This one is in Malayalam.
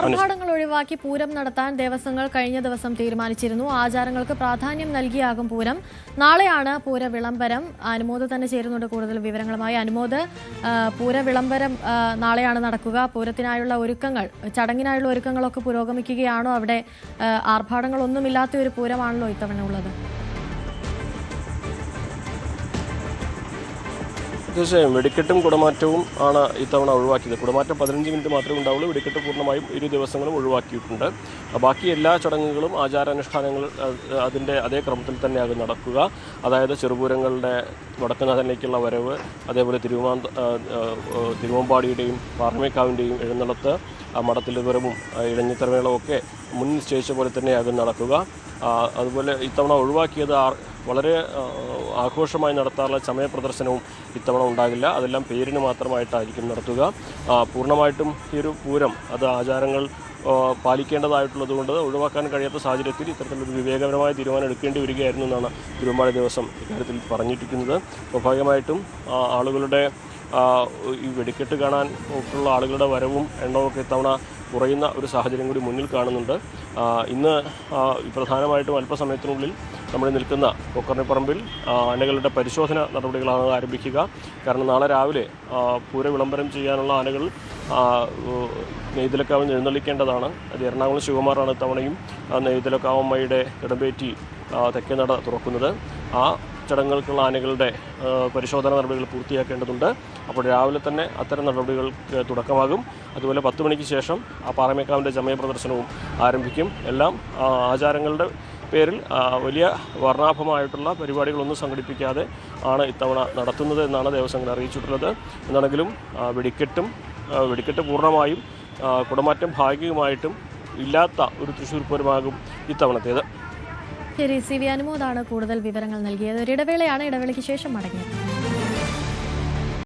ആർഭാടങ്ങൾ ഒഴിവാക്കി പൂരം നടത്താൻ ദേവസ്വങ്ങൾ കഴിഞ്ഞ ദിവസം തീരുമാനിച്ചിരുന്നു. ആചാരങ്ങൾക്ക് പ്രാധാന്യം നൽകിയാകും പൂരം. നാളെയാണ് പൂര വിളംബരം. അനുമോദ് തന്നെ ചേരുന്നുണ്ട് കൂടുതൽ വിവരങ്ങളുമായി. അനുമോദ്, പൂര വിളംബരം നാളെയാണ് നടക്കുക. പൂരത്തിനായുള്ള ഒരുക്കങ്ങൾ, ചടങ്ങിനായുള്ള ഒരുക്കങ്ങളൊക്കെ പുരോഗമിക്കുകയാണോ? അവിടെ ആർഭാടങ്ങളൊന്നുമില്ലാത്ത ഒരു പൂരമാണല്ലോ ഇത്തവണ ഉള്ളത്. തീർച്ചയായും വെടിക്കെട്ടും കുടമാറ്റവും ആണ് ഇത്തവണ ഒഴിവാക്കിയത്. കുടമാറ്റം 15 മിനിറ്റ് മാത്രമേ ഉണ്ടാവുള്ളൂ. വെടിക്കെട്ട് പൂർണ്ണമായും 2 ദിവസങ്ങളും ഒഴിവാക്കിയിട്ടുണ്ട്. ബാക്കി എല്ലാ ചടങ്ങുകളും ആചാരാനുഷ്ഠാനങ്ങൾ അതിൻ്റെ അതേ ക്രമത്തിൽ തന്നെയാകും നടക്കുക. അതായത് ചെറുപൂരങ്ങളുടെ വടക്കുനാഥനിലേക്കുള്ള വരവ്, അതേപോലെ തിരുവമ്പാടിയുടെയും പാറമേക്കാവിൻ്റെയും എഴുന്നള്ളത്ത്, മഠത്തിലെ വരവും ഇഴഞ്ഞിത്തരമേളവും ഒക്കെ മുൻ നിശ്ചയിച്ച പോലെ തന്നെയാകും നടക്കുക. അതുപോലെ ഇത്തവണ ഒഴിവാക്കിയത് വളരെ ആഘോഷമായി നടത്താറുള്ള ചമയപ്രദർശനവും ഇത്തവണ ഉണ്ടാകില്ല. അതെല്ലാം പേരിന് മാത്രമായിട്ടായിരിക്കും നടത്തുക. പൂർണ്ണമായിട്ടും ഈ ഒരു പൂരം അത് ആചാരങ്ങൾ പാലിക്കേണ്ടതായിട്ടുള്ളതുകൊണ്ട് ഒഴിവാക്കാൻ കഴിയാത്ത സാഹചര്യത്തിൽ ഇത്തരത്തിലൊരു വിവേകപരമായ തീരുമാനം എടുക്കേണ്ടി വരികയായിരുന്നു എന്നാണ് തിരുവമ്പാടി ദേവസ്വം ഇക്കാര്യത്തിൽ പറഞ്ഞിരിക്കുന്നത്. സ്വാഭാവികമായിട്ടും ആളുകളുടെ ഈ വെടിക്കെട്ട് കാണാൻ ഒക്കെയുള്ള ആളുകളുടെ വരവും എണ്ണമൊക്കെ ഇത്തവണ കുറയുന്ന ഒരു സാഹചര്യം കൂടി മുന്നിൽ കാണുന്നുണ്ട്. ഇന്ന് പ്രധാനമായിട്ടും അല്പസമയത്തിനുള്ളിൽ നമ്മൾ നിൽക്കുന്ന കൊക്കർണിപ്പറമ്പിൽ ആനകളുടെ പരിശോധന നടപടികളാണ് ആരംഭിക്കുക. കാരണം നാളെ രാവിലെ പൂര വിളംബരം ചെയ്യാനുള്ള ആനകൾ നെയ്തലക്കാവിൽ എഴുന്നള്ളിക്കേണ്ടതാണ്. അത് എറണാകുളം ശിവകുമാറാണ് ഇത്തവണയും നെയ്തലക്കാവമ്മയുടെ ഇടമ്പേറ്റി തെക്കേ നട തുറക്കുന്നത്. ആ ചടങ്ങുകൾക്കുള്ള ആനകളുടെ പരിശോധന നടപടികൾ പൂർത്തിയാക്കേണ്ടതുണ്ട്. അപ്പോൾ രാവിലെ തന്നെ അത്തരം നടപടികൾക്ക് തുടക്കമാകും. അതുപോലെ 10 മണിക്ക് ശേഷം ആ പാറമേക്കാവിൻ്റെ ചമയപ്രദർശനവും ആരംഭിക്കും. എല്ലാം ആചാരങ്ങളുടെ പേരിൽ വലിയ വർണ്ണാഭമായിട്ടുള്ള പരിപാടികളൊന്നും സംഘടിപ്പിക്കാതെ ആണ് ഇത്തവണ നടത്തുന്നത് എന്നാണ് ദേവസ്വങ്ങൾ അറിയിച്ചിട്ടുള്ളത്. എന്നാണെങ്കിലും വെടിക്കെട്ട് പൂർണ്ണമായും കുടമാറ്റം ഭാഗികമായിട്ടും ഇല്ലാത്ത ഒരു തൃശ്ശൂർ പൂരമാകും ഇത്തവണത്തേത്. ശരി, സി വി അനുമോദാണ് കൂടുതൽ വിവരങ്ങൾ നൽകിയത്. ഒരിടവേളയാണ്. ഇടവേളയ്ക്ക് ശേഷം മടങ്ങിയത്.